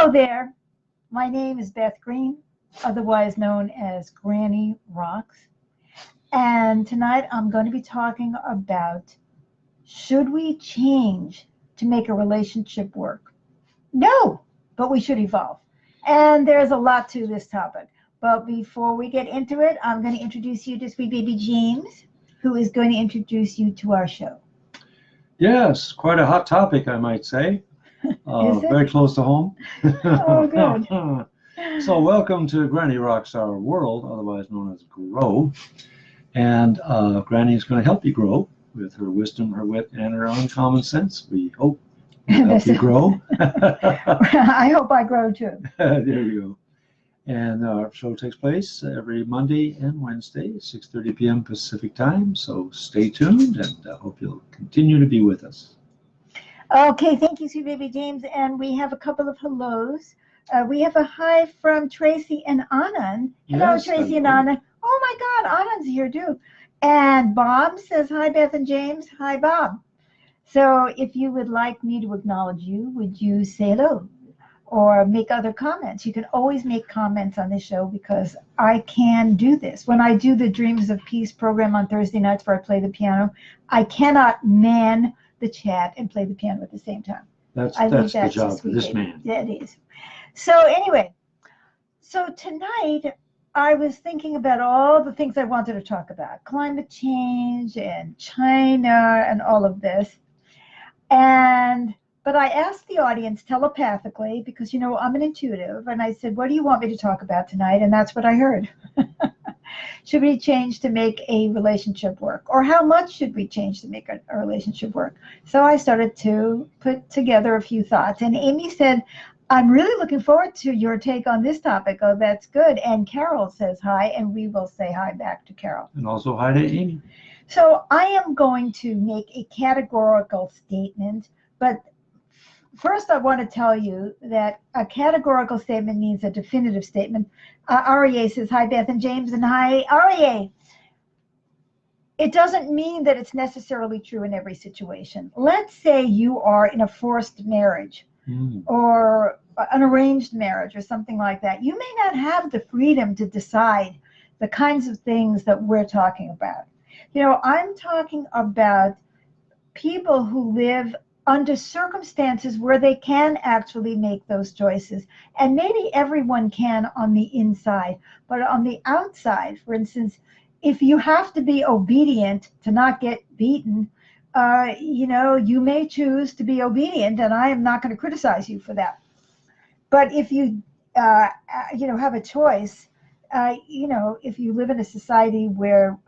Hello there. My name is Beth Green, otherwise known as Granny Rocks. And tonight I'm going to be talking about, should we change to make a relationship work? No, but we should evolve. And there's a lot to this topic. But before we get into it, I'm going to introduce you to sweet baby James, who is going to introduce you to our show. Yes, quite a hot topic, I might say. Is it? Very close to home. Oh, good. So welcome to Granny Rocks Our World, otherwise known as Grow. And Granny is going to help you grow with her wisdom, her wit, and her uncommon sense. We hope to help you grow. I hope I grow too. There you go. And our show takes place every Monday and Wednesday at 6:30 p.m. Pacific time. So stay tuned, and I hope you'll continue to be with us. Okay, thank you, sweet baby James. And we have a couple of hellos. We have a hi from Tracy and Anand. Hello, Yes, Tracy and hello. Anand. Oh my God, Anand's here too. And Bob says hi, Beth and James. Hi, Bob. So if you would like me to acknowledge you, would you say hello or make other comments? You can always make comments on this show because I can do this. When I do the Dreams of Peace program on Thursday nights where I play the piano, I cannot man the chat and play the piano at the same time. That's I leave the that to job for sweet this baby. man. Yeah, it is. So anyway, so tonight I was thinking about all the things I wanted to talk about, climate change and China and all of this. But I asked the audience telepathically because, you know, I'm an intuitive, and I said, what do you want me to talk about tonight? And that's what I heard. Should we change to make a relationship work? Or how much should we change to make a relationship work? So I started to put together a few thoughts. And Amy said, I'm really looking forward to your take on this topic. Oh, that's good. And Carol says hi, and we will say hi back to Carol. And also hi to Amy. So I am going to make a categorical statement, but first I want to tell you that a categorical statement means a definitive statement. REA says, hi, Beth and James, and hi, REA. It doesn't mean that it's necessarily true in every situation. Let's say you are in a forced marriage or an arranged marriage or something like that. You may not have the freedom to decide the kinds of things that we're talking about. You know, I'm talking about people who live under circumstances where they can actually make those choices. And maybe everyone can on the inside, but on the outside, for instance, if you have to be obedient to not get beaten, you know, you may choose to be obedient, and I am not going to criticize you for that. But if you, you know, have a choice, you know, if you live in a society where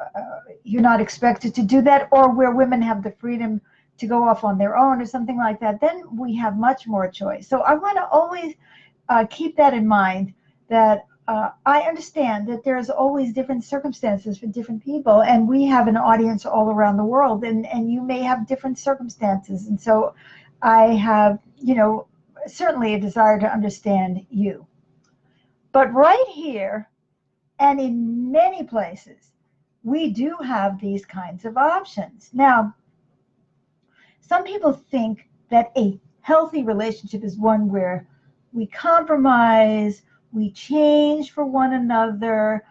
you're not expected to do that, or where women have the freedom to go off on their own or something like that, then we have much more choice. So I want to always keep that in mind, that I understand that there's always different circumstances for different people, and we have an audience all around the world, and you may have different circumstances. And so I have, you know, certainly a desire to understand you. But right here, and in many places, we do have these kinds of options. Now, some people think that a healthy relationship is one where we compromise, we change for one another,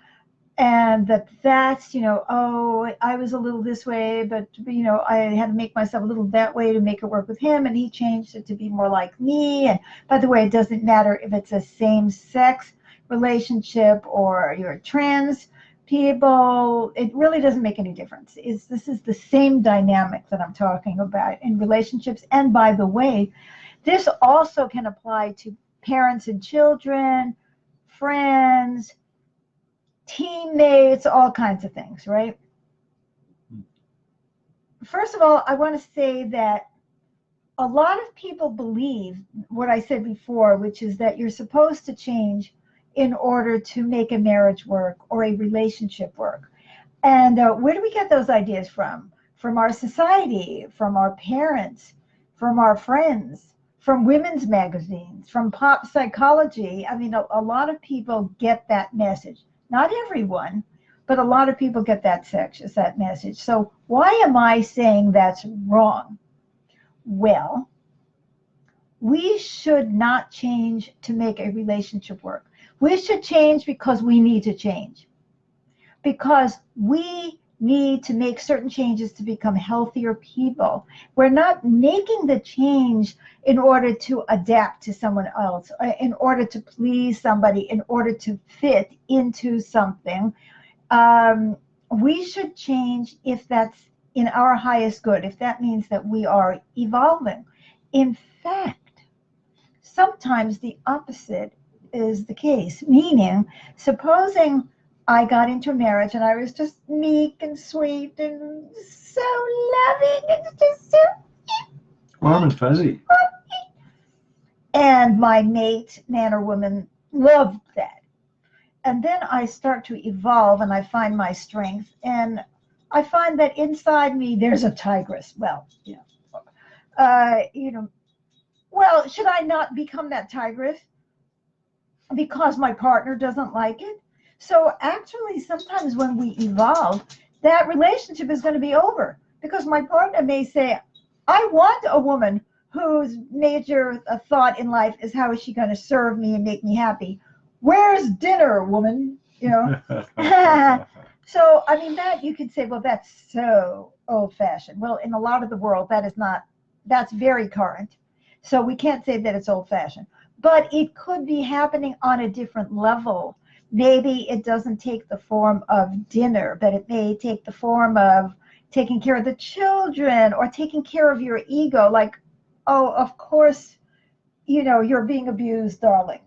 and that's, you know, oh, I was a little this way, but, you know, I had to make myself a little that way to make it work with him, and he changed it to be more like me. And by the way, it doesn't matter if it's a same-sex relationship or you're trans people, it really doesn't make any difference. This is the same dynamic that I'm talking about in relationships. And by the way, this also can apply to parents and children, friends, teammates, all kinds of things, right? First of all, I want to say that a lot of people believe what I said before, which is that you're supposed to change in order to make a marriage work or a relationship work. And where do we get those ideas from? From our society, from our parents, from our friends, from women's magazines, from pop psychology. I mean, a lot of people get that message. Not everyone, but a lot of people get that message. So why am I saying that's wrong? Well, we should not change to make a relationship work. We should change because we need to change. Because we need to make certain changes to become healthier people. We're not making the change in order to adapt to someone else, in order to please somebody, in order to fit into something. We should change if that's in our highest good, if that means that we are evolving. In fact, sometimes the opposite is the case, meaning, supposing I got into a marriage and I was just meek and sweet and so loving and just so, Warm and fuzzy. and my mate, man or woman, loved that. And then I start to evolve and I find my strength, and I find that inside me there's a tigress. Well, well, should I not become that tigress because my partner doesn't like it? So actually, sometimes when we evolve, that relationship is going to be over because my partner may say, I want a woman whose major thought in life is how is she going to serve me and make me happy. Where's dinner, woman? So, I mean, that you could say, well, that's so old-fashioned. Well, in a lot of the world, that is not, that's very current. So we can't say that it's old-fashioned. But it could be happening on a different level. Maybe it doesn't take the form of dinner, but it may take the form of taking care of the children or taking care of your ego. Like, oh, of course, you're being abused, darling.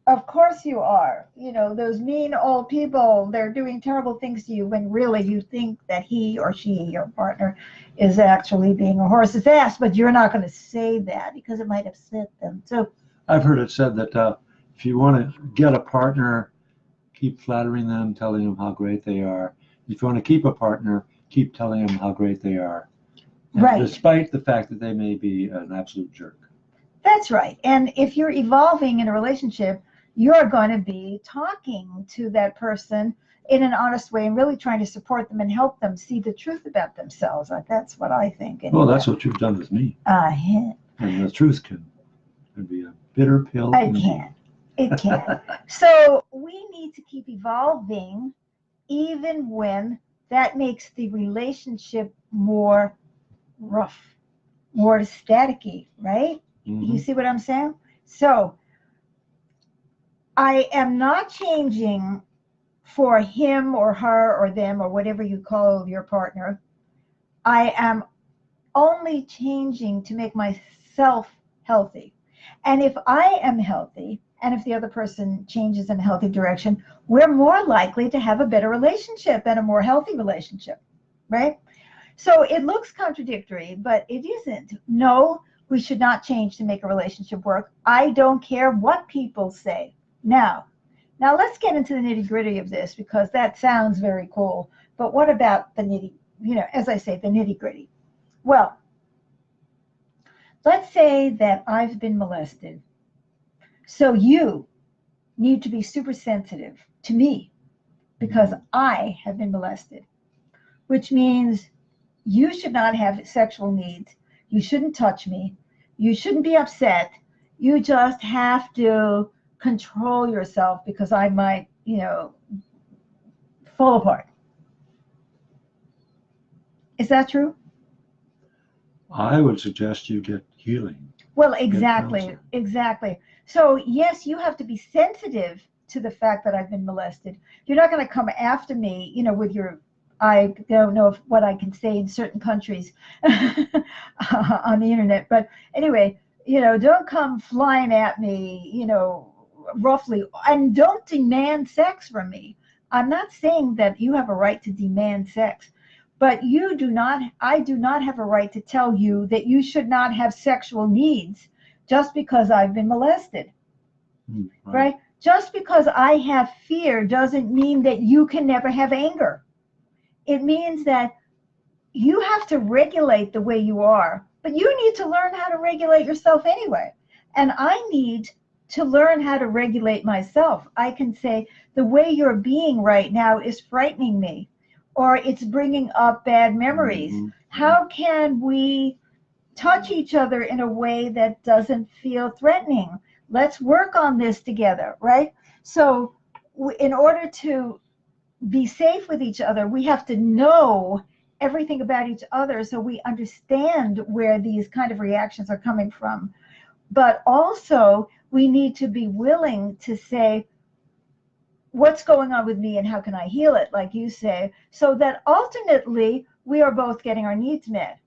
Of course you are. Those mean old people, they're doing terrible things to you when really you think that he or she, your partner, is actually being a horse's ass, but you're not going to say that because it might upset them. So I've heard it said that if you want to get a partner, keep flattering them, telling them how great they are. If you want to keep a partner, keep telling them how great they are. And right. Despite the fact that they may be an absolute jerk. That's right. And if you're evolving in a relationship, you're going to be talking to that person in an honest way and really trying to support them and help them see the truth about themselves. That's what I think. Well, that's what you've done with me. Yeah. And the truth can be a bitter pill. It can. So we need to keep evolving even when that makes the relationship more rough, more staticky, right? Mm-hmm. You see what I'm saying? So I am not changing for him or her or them or whatever you call your partner. I am only changing to make myself healthy. And if I am healthy, and if the other person changes in a healthy direction, we're more likely to have a better relationship and a more healthy relationship, right? So it looks contradictory, but it isn't. No, we should not change to make a relationship work. I don't care what people say. Now let's get into the nitty-gritty of this because that sounds very cool. But what about the as I say, the nitty-gritty? Well, let's say that I've been molested. So you need to be super sensitive to me because I have been molested, which means you should not have sexual needs. You shouldn't touch me. You shouldn't be upset. You just have to control yourself because I might, fall apart. Is that true? I would suggest you get healing. Well, exactly. So yes, you have to be sensitive to the fact that I've been molested. You're not going to come after me, with your, I don't know what I can say in certain countries on the internet, but anyway, don't come flying at me, roughly, and don't demand sex from me. I'm not saying that you have a right to demand sex, but I do not have a right to tell you that you should not have sexual needs just because I've been molested, right? Just because I have fear doesn't mean that you can never have anger. It means that you have to regulate the way you are, but you need to learn how to regulate yourself anyway. And I need to learn how to regulate myself. I can say, the way you're being right now is frightening me, or it's bringing up bad memories. Mm-hmm. How can we touch each other in a way that doesn't feel threatening. Let's work on this together, right? So in order to be safe with each other, we have to know everything about each other so we understand where these kind of reactions are coming from. But also, we need to be willing to say, what's going on with me and how can I heal it, like you say, so that ultimately we are both getting our needs met.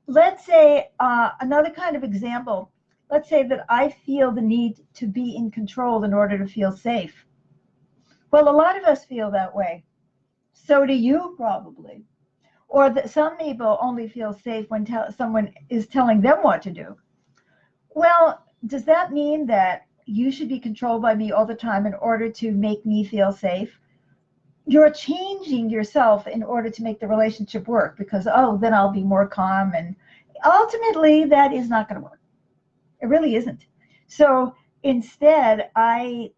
Let's say another kind of example. Let's say that I feel the need to be in control in order to feel safe. Well, a lot of us feel that way. So do you probably. Or that some people only feel safe when someone is telling them what to do. Well, does that mean that you should be controlled by me all the time in order to make me feel safe? You're changing yourself in order to make the relationship work because, oh, then I'll be more calm. And ultimately, that is not going to work. It really isn't. So instead, I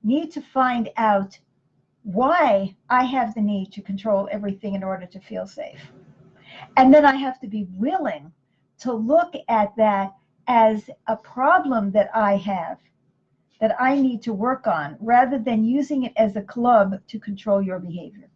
need to find out why I have the need to control everything in order to feel safe. And then I have to be willing to look at that as a problem that I have, that I need to work on, rather than using it as a club to control your behavior.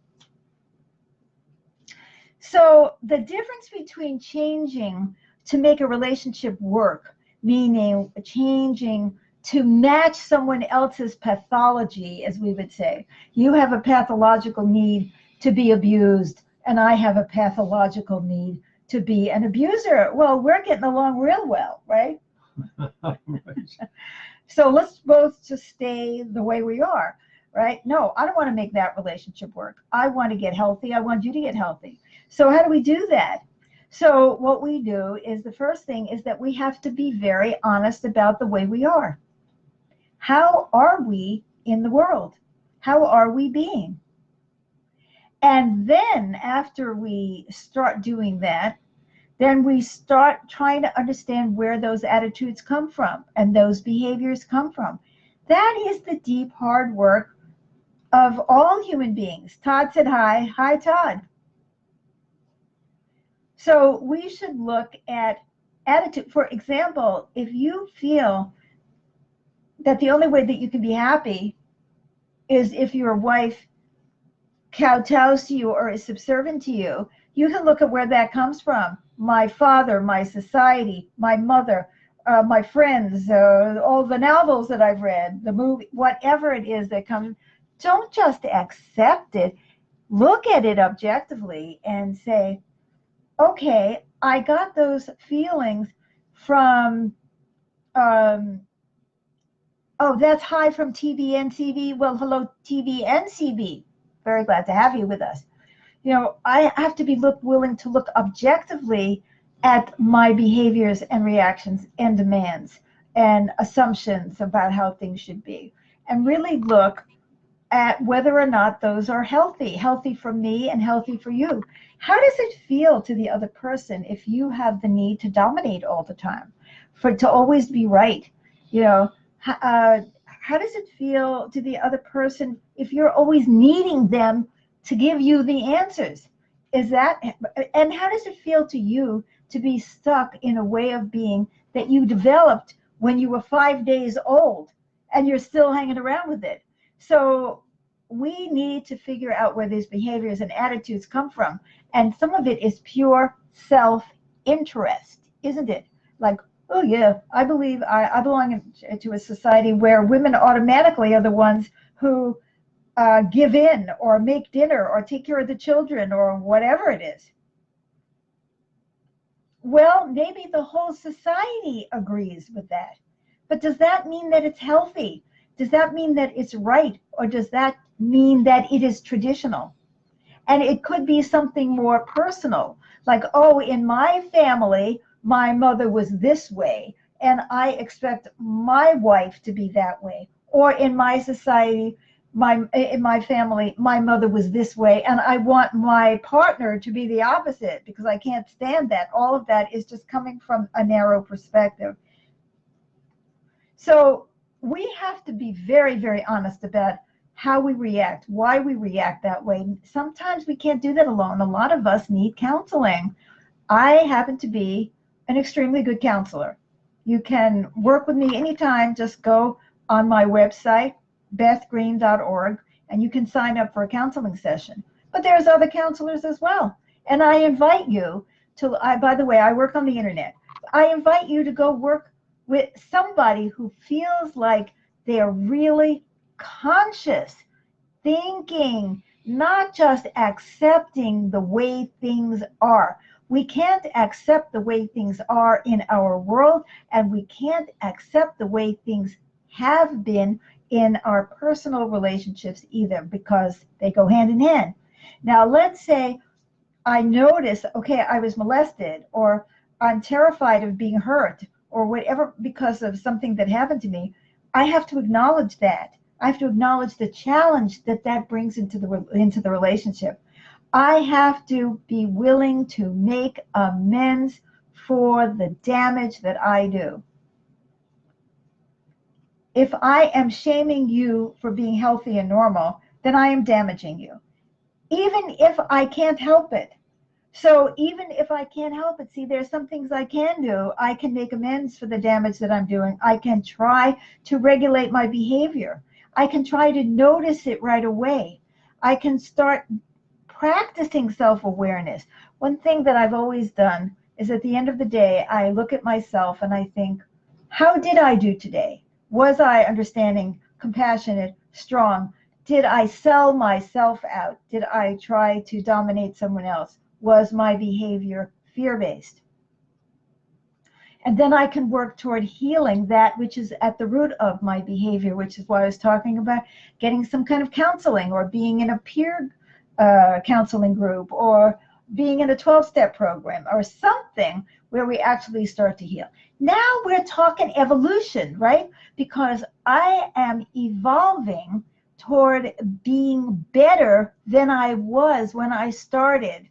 So the difference between changing to make a relationship work, meaning changing to match someone else's pathology, as we would say. You have a pathological need to be abused, and I have a pathological need to be an abuser. Well, we're getting along real well, right? Right. So let's both just stay the way we are, right? No, I don't want to make that relationship work. I want to get healthy. I want you to get healthy. So how do we do that? So what we do is, the first thing is that we have to be very honest about the way we are. How are we in the world? How are we being? And then after we start doing that, then we start trying to understand where those attitudes come from and those behaviors come from. That is the deep, hard work of all human beings. Todd said hi. Hi, Todd. So we should look at attitude. For example, if you feel that the only way that you can be happy is if your wife kowtows to you or is subservient to you, you can look at where that comes from. My father, my society, my mother, my friends, all the novels that I've read, the movie, whatever it is that comes. Don't just accept it. Look at it objectively and say, okay, I got those feelings from, oh, that's hi from TVNCB. Well, hello, TVNCB. Very glad to have you with us. You know, I have to be willing to look objectively at my behaviors and reactions and demands and assumptions about how things should be, and really look at whether or not those are healthy for me and healthy for you. How does it feel to the other person if you have the need to dominate all the time, to always be right? You know, how does it feel to the other person if you're always needing them to give you the answers? And how does it feel to you to be stuck in a way of being that you developed when you were 5 days old and you're still hanging around with it? So we need to figure out where these behaviors and attitudes come from. And some of it is pure self-interest, isn't it? Like, oh yeah, I believe I belong to a society where women automatically are the ones who give in or make dinner or take care of the children or whatever it is. Well, maybe the whole society agrees with that. But does that mean that it's healthy? Does that mean that it's right? Or does that mean that it is traditional? And it could be something more personal, like, oh, in my family, my mother was this way, and I expect my wife to be that way. Or in my society, in my family, my mother was this way, and I want my partner to be the opposite because I can't stand that. All of that is just coming from a narrow perspective. So we have to be very, very honest about how we react, why we react that way. Sometimes we can't do that alone. A lot of us need counseling. I happen to be an extremely good counselor. You can work with me anytime. Just go on my website, bethgreen.org, and you can sign up for a counseling session. But there's other counselors as well. And I invite you to, by the way, I work on the internet. I invite you to go work with somebody who feels like they're really conscious, thinking, not just accepting the way things are. We can't accept the way things are in our world, and we can't accept the way things have been in our personal relationships either, because they go hand in hand. Now, let's say I notice, okay, I was molested, or I'm terrified of being hurt, or whatever, because of something that happened to me. I have to acknowledge that. I have to acknowledge the challenge that that brings into the relationship. I have to be willing to make amends for the damage that I do. If I am shaming you for being healthy and normal, then I am damaging you, even if I can't help it. So even if I can't help it, see, there's some things I can do. I can make amends for the damage that I'm doing. I can try to regulate my behavior. I can try to notice it right away. I can start practicing self-awareness. One thing that I've always done is, at the end of the day, I look at myself and I think, how did I do today? Was I understanding, compassionate, strong? Did I sell myself out? Did I try to dominate someone else? Was my behavior fear-based? And then I can work toward healing that which is at the root of my behavior, which is why I was talking about getting some kind of counseling, or being in a peer counseling group, or being in a 12-step program, or something where we actually start to heal. Now we're talking evolution, right? Because I am evolving toward being better than I was when I started.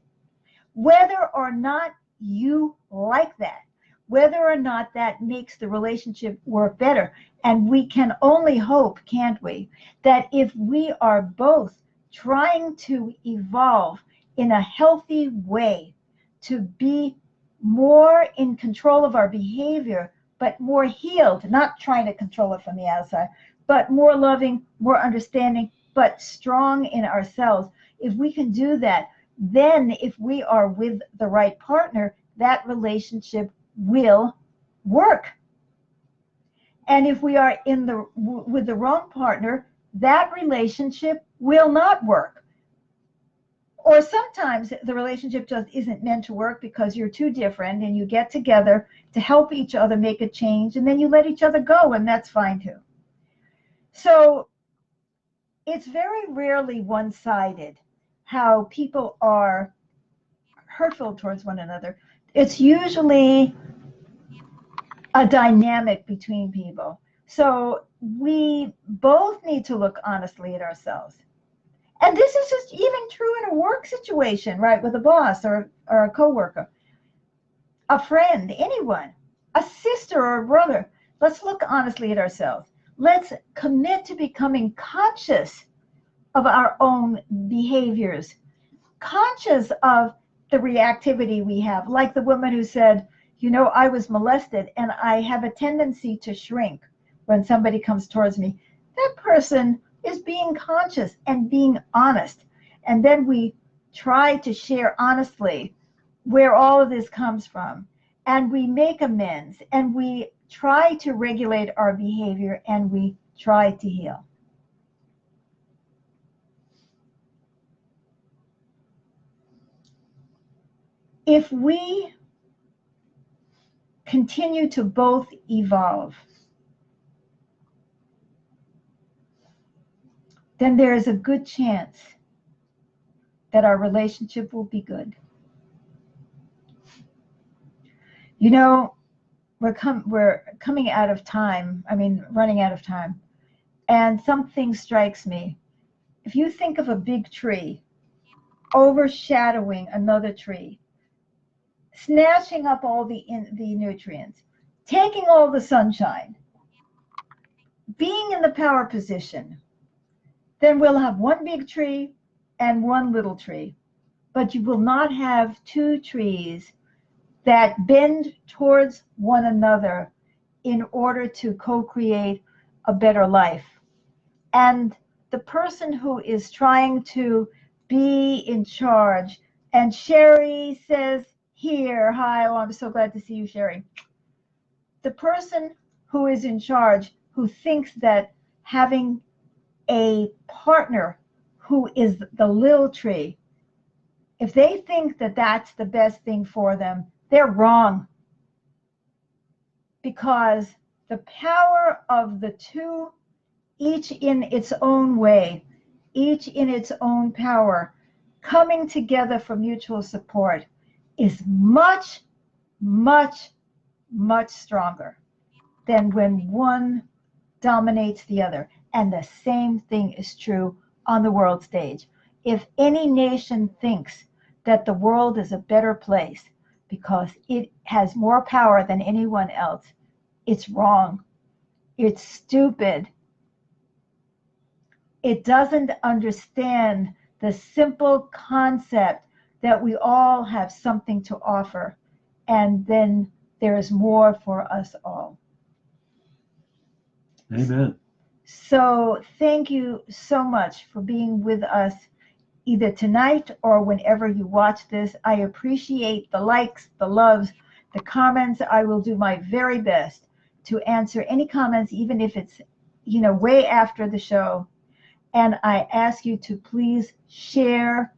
Whether or not you like that, whether or not that makes the relationship work better. And we can only hope, can't we, that if we are both trying to evolve in a healthy way, to be more in control of our behavior, but more healed, not trying to control it from the outside, but more loving, more understanding, but strong in ourselves. If we can do that, then if we are with the right partner, that relationship will work. And if we are with the wrong partner, that relationship will not work. Or sometimes the relationship just isn't meant to work because you're too different, and you get together to help each other make a change, and then you let each other go, and that's fine too. So it's very rarely one-sided how people are hurtful towards one another. It's usually a dynamic between people. So we both need to look honestly at ourselves. And this is just even true in a work situation, right? With a boss or a coworker, a friend, anyone, a sister or a brother. Let's look honestly at ourselves. Let's commit to becoming conscious of our own behaviors, conscious of the reactivity we have. Like the woman who said, you know, I was molested and I have a tendency to shrink when somebody comes towards me. That person is being conscious and being honest. And then we try to share honestly where all of this comes from. And we make amends, and we try to regulate our behavior, and we try to heal. If we continue to both evolve, then there is a good chance that our relationship will be good. You know, we're coming out of time. I mean, running out of time. And something strikes me. If you think of a big tree overshadowing another tree, snatching up all the nutrients, taking all the sunshine, being in the power position, then we'll have one big tree and one little tree. But you will not have two trees that bend towards one another in order to co-create a better life. And the person who is trying to be in charge, and Sherry says here, hi, oh, I'm so glad to see you, Sherry. The person who is in charge, who thinks that having a partner who is the lil tree, if they think that that's the best thing for them, they're wrong. Because the power of the two, each in its own way, each in its own power, coming together for mutual support is much, much, much stronger than when one dominates the other. And the same thing is true on the world stage. If any nation thinks that the world is a better place because it has more power than anyone else, it's wrong. It's stupid. It doesn't understand the simple concept that we all have something to offer, and then there is more for us all. Amen. So thank you so much for being with us either tonight or whenever you watch this. I appreciate the likes, the loves, the comments. I will do my very best to answer any comments, even if it's, way after the show. And I ask you to please share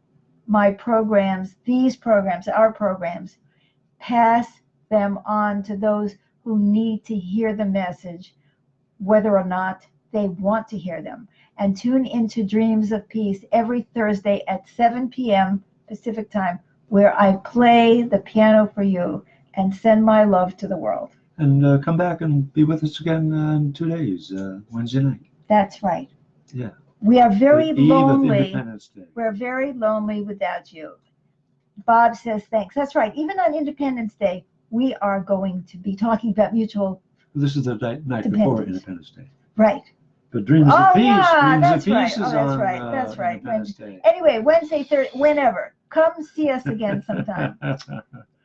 my programs, these programs, our programs, pass them on to those who need to hear the message, whether or not they want to hear them. And tune into Dreams of Peace every Thursday at 7 p.m. Pacific time, where I play the piano for you and send my love to the world. And come back and be with us again in 2 days, Wednesday night. That's right. Yeah. We are very The eve of lonely. Independence Day. We're very lonely without you. Bob says thanks. That's right. Even on Independence Day, we are going to be talking about mutual. This is the night before Independence Day. Right. But Dreams of Peace. Yeah, Dreams that's of right. Peace is that's on right. That's right. Independence Day. Anyway, Wednesday, Thursday, whenever. Come see us again sometime.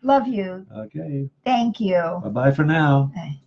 Love you. Okay. Thank you. Bye-bye for now. Bye.